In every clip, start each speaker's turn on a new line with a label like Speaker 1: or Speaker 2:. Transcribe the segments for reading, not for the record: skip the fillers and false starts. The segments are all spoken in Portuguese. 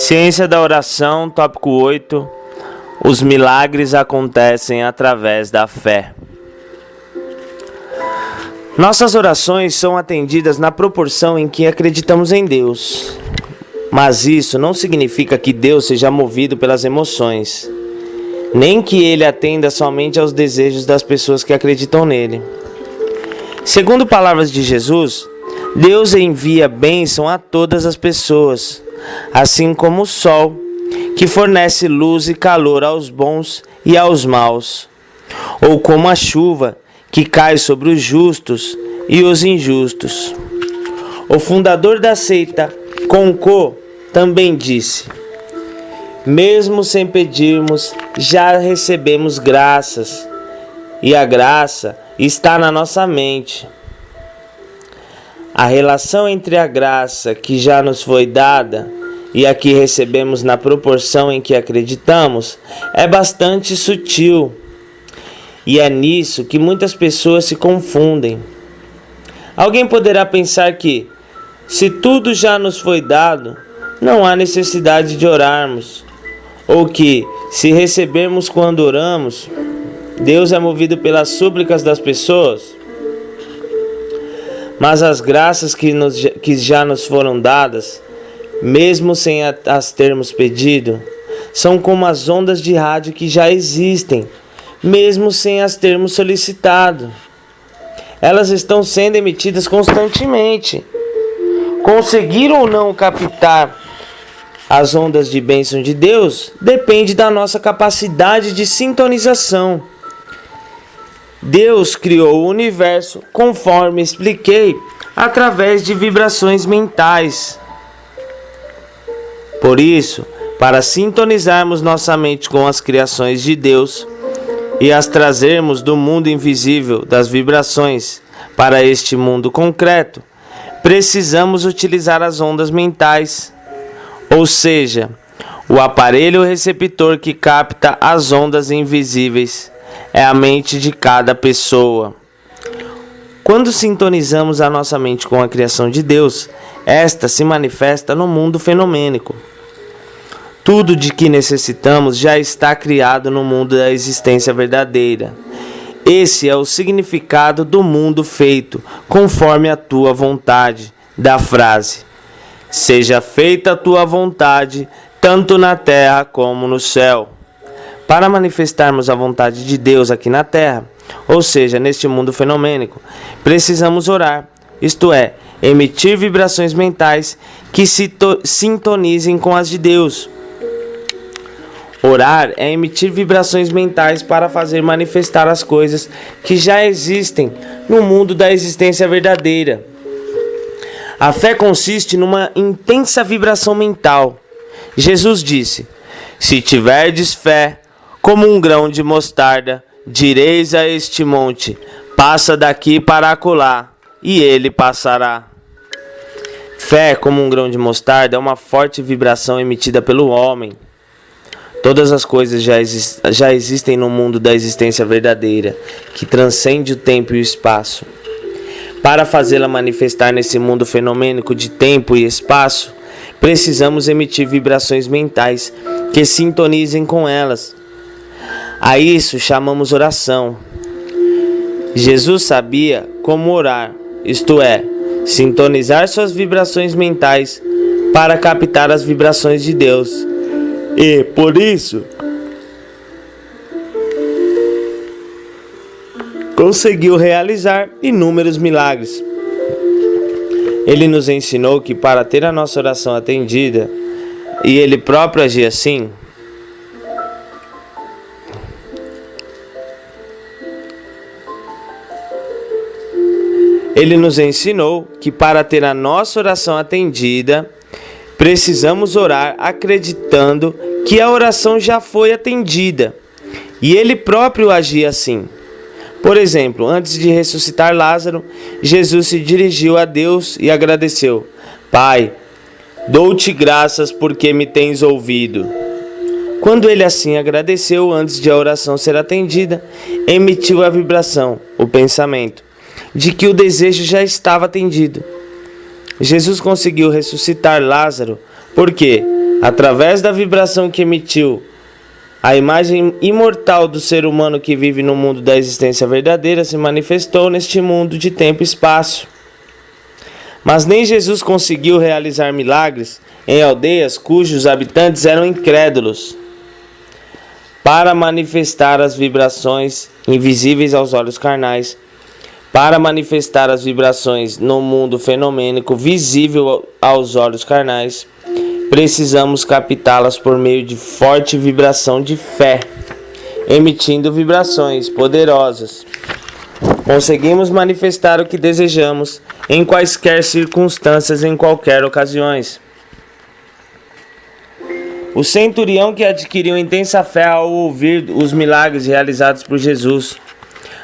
Speaker 1: Ciência da oração, tópico 8. Os milagres acontecem através da fé. Nossas orações são atendidas na proporção em que acreditamos em Deus. Mas isso não significa que Deus seja movido pelas emoções, nem que Ele atenda somente aos desejos das pessoas que acreditam nele. Segundo palavras de Jesus, Deus envia bênção a todas as pessoas, assim como o sol, que fornece luz e calor aos bons e aos maus, ou como a chuva, que cai sobre os justos e os injustos. O fundador da seita, Conco, também disse: mesmo sem pedirmos, já recebemos graças, e a graça está na nossa mente. A relação entre a graça que já nos foi dada e a que recebemos na proporção em que acreditamos é bastante sutil. E é nisso que muitas pessoas se confundem. Alguém poderá pensar que, se tudo já nos foi dado, não há necessidade de orarmos. Ou que, se recebermos quando oramos, Deus é movido pelas súplicas das pessoas. Mas as graças que já nos foram dadas, mesmo sem as termos pedido, são como as ondas de rádio que já existem, mesmo sem as termos solicitado. Elas estão sendo emitidas constantemente. Conseguir ou não captar as ondas de bênção de Deus depende da nossa capacidade de sintonização. Deus criou o universo, conforme expliquei, através de vibrações mentais. Por isso, para sintonizarmos nossa mente com as criações de Deus e as trazermos do mundo invisível das vibrações para este mundo concreto, precisamos utilizar as ondas mentais, ou seja, o aparelho receptor que capta as ondas invisíveis é a mente de cada pessoa. Quando sintonizamos a nossa mente com a criação de Deus, esta se manifesta no mundo fenomênico. Tudo de que necessitamos já está criado no mundo da existência verdadeira. Esse é o significado do mundo feito conforme a tua vontade, da frase: seja feita a tua vontade, tanto na terra como no céu. Para manifestarmos a vontade de Deus aqui na terra, ou seja, neste mundo fenomênico, precisamos orar, isto é, emitir vibrações mentais que se sintonizem com as de Deus. Orar é emitir vibrações mentais para fazer manifestar as coisas que já existem no mundo da existência verdadeira. A fé consiste numa intensa vibração mental. Jesus disse: se tiverdes fé, como um grão de mostarda, direis a este monte: passa daqui para acolá, e ele passará. Fé, como um grão de mostarda, é uma forte vibração emitida pelo homem. Todas as coisas já existem no mundo da existência verdadeira, que transcende o tempo e o espaço. Para fazê-la manifestar nesse mundo fenomênico de tempo e espaço, precisamos emitir vibrações mentais que sintonizem com elas. A isso chamamos oração. Jesus sabia como orar, isto é, sintonizar suas vibrações mentais para captar as vibrações de Deus. E, por isso, conseguiu realizar inúmeros milagres. Ele nos ensinou que para ter a nossa oração atendida, e Ele próprio agia assim, Ele nos ensinou que para ter a nossa oração atendida, precisamos orar acreditando que a oração já foi atendida. E Ele próprio agia assim. Por exemplo, antes de ressuscitar Lázaro, Jesus se dirigiu a Deus e agradeceu: Pai, dou-te graças porque me tens ouvido. Quando ele assim agradeceu, antes de a oração ser atendida, emitiu a vibração, o pensamento, de que o desejo já estava atendido. Jesus conseguiu ressuscitar Lázaro porque, através da vibração que emitiu, a imagem imortal do ser humano que vive no mundo da existência verdadeira se manifestou neste mundo de tempo e espaço. Mas nem Jesus conseguiu realizar milagres em aldeias cujos habitantes eram incrédulos, para manifestar as vibrações invisíveis aos olhos carnais, para manifestar as vibrações no mundo fenomênico visível aos olhos carnais. Precisamos captá-las por meio de forte vibração de fé, emitindo vibrações poderosas. Conseguimos manifestar o que desejamos em quaisquer circunstâncias, em qualquer ocasiões. O centurião, que adquiriu intensa fé ao ouvir os milagres realizados por Jesus,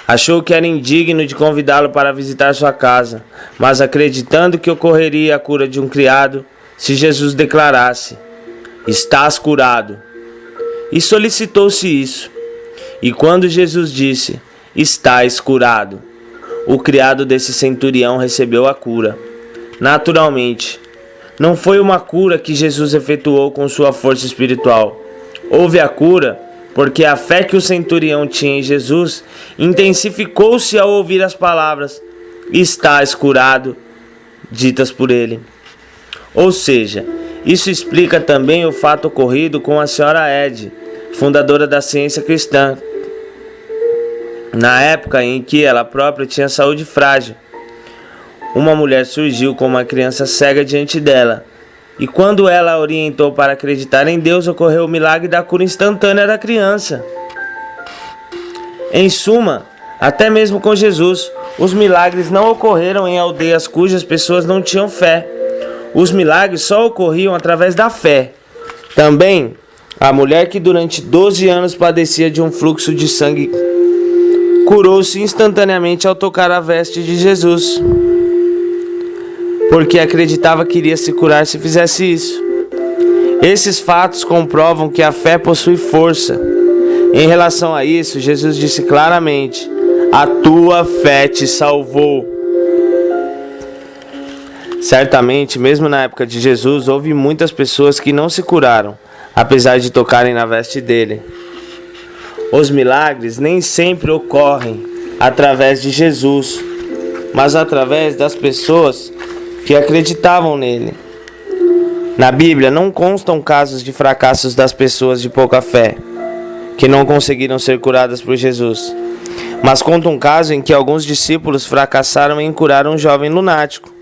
Speaker 1: achou que era indigno de convidá-lo para visitar sua casa, mas acreditando que ocorreria a cura de um criado, se Jesus declarasse: "Estás curado", e solicitou-se isso. E quando Jesus disse: "Estás curado", o criado desse centurião recebeu a cura. Naturalmente, não foi uma cura que Jesus efetuou com sua força espiritual. Houve a cura porque a fé que o centurião tinha em Jesus intensificou-se ao ouvir as palavras "Estás curado", ditas por ele. Ou seja, isso explica também o fato ocorrido com a senhora Ed, fundadora da ciência cristã, na época em que ela própria tinha saúde frágil. Uma mulher surgiu com uma criança cega diante dela, e quando ela a orientou para acreditar em Deus, ocorreu o milagre da cura instantânea da criança. Em suma, até mesmo com Jesus, os milagres não ocorreram em aldeias cujas pessoas não tinham fé. Os milagres só ocorriam através da fé. Também, a mulher que durante 12 anos padecia de um fluxo de sangue curou-se instantaneamente ao tocar a veste de Jesus, porque acreditava que iria se curar se fizesse isso. Esses fatos comprovam que a fé possui força. Em relação a isso, Jesus disse claramente: "A tua fé te salvou". Certamente, mesmo na época de Jesus, houve muitas pessoas que não se curaram, apesar de tocarem na veste dele. Os milagres nem sempre ocorrem através de Jesus, mas através das pessoas que acreditavam nele. Na Bíblia não constam casos de fracassos das pessoas de pouca fé, que não conseguiram ser curadas por Jesus, mas conta um caso em que alguns discípulos fracassaram em curar um jovem lunático.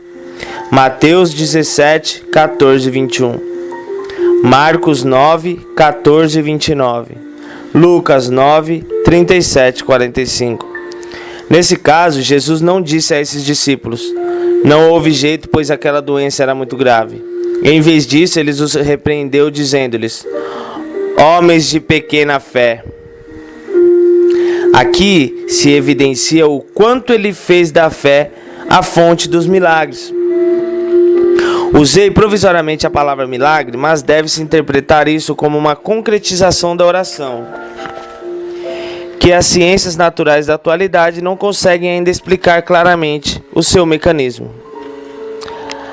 Speaker 1: Mateus 17, 14 e 21, Marcos 9, 14 e 29, Lucas 9, 37 e 45. Nesse caso, Jesus não disse a esses discípulos: "Não houve jeito, pois aquela doença era muito grave". Em vez disso, ele os repreendeu, dizendo-lhes: "Homens de pequena fé". Aqui se evidencia o quanto ele fez da fé a fonte dos milagres. Usei provisoriamente a palavra milagre, mas deve-se interpretar isso como uma concretização da oração, que as ciências naturais da atualidade não conseguem ainda explicar claramente o seu mecanismo.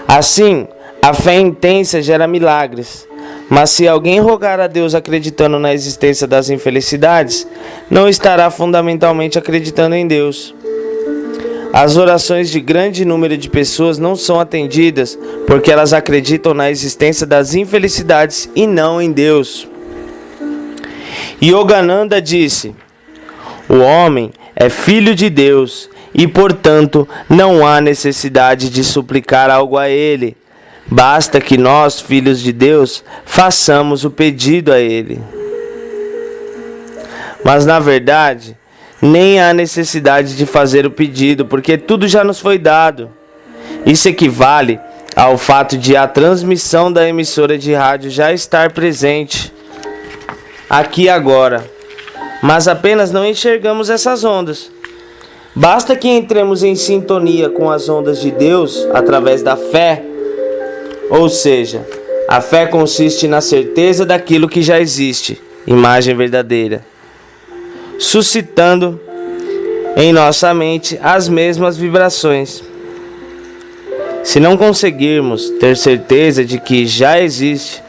Speaker 1: Assim, a fé intensa gera milagres, mas se alguém rogar a Deus acreditando na existência das infelicidades, não estará fundamentalmente acreditando em Deus. As orações de grande número de pessoas não são atendidas porque elas acreditam na existência das infelicidades e não em Deus. Yogananda disse: "O homem é filho de Deus e, portanto, não há necessidade de suplicar algo a ele. Basta que nós, filhos de Deus, façamos o pedido a ele." Mas, na verdade, nem há necessidade de fazer o pedido, porque tudo já nos foi dado. Isso equivale ao fato de a transmissão da emissora de rádio já estar presente aqui agora, mas apenas não enxergamos essas ondas. Basta que entremos em sintonia com as ondas de Deus através da fé, ou seja, a fé consiste na certeza daquilo que já existe, imagem verdadeira, suscitando em nossa mente as mesmas vibrações. Se não conseguirmos ter certeza de que já existe,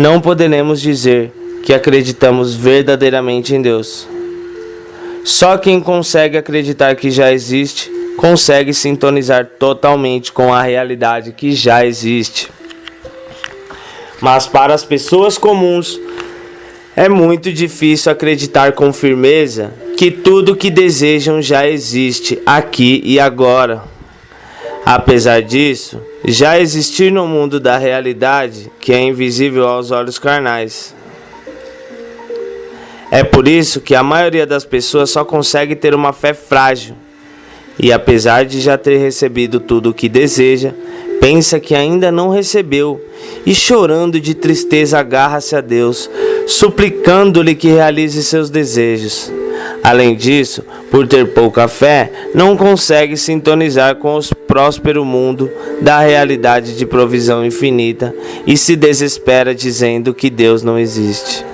Speaker 1: não poderemos dizer que acreditamos verdadeiramente em Deus. Só quem consegue acreditar que já existe, consegue sintonizar totalmente com a realidade que já existe. Mas para as pessoas comuns, é muito difícil acreditar com firmeza que tudo o que desejam já existe aqui e agora. Apesar disso, já existir no mundo da realidade que é invisível aos olhos carnais. É por isso que a maioria das pessoas só consegue ter uma fé frágil. E apesar de já ter recebido tudo o que deseja, pensa que ainda não recebeu e chorando de tristeza agarra-se a Deus, suplicando-lhe que realize seus desejos. Além disso, por ter pouca fé, não consegue sintonizar com o próspero mundo da realidade de provisão infinita e se desespera dizendo que Deus não existe.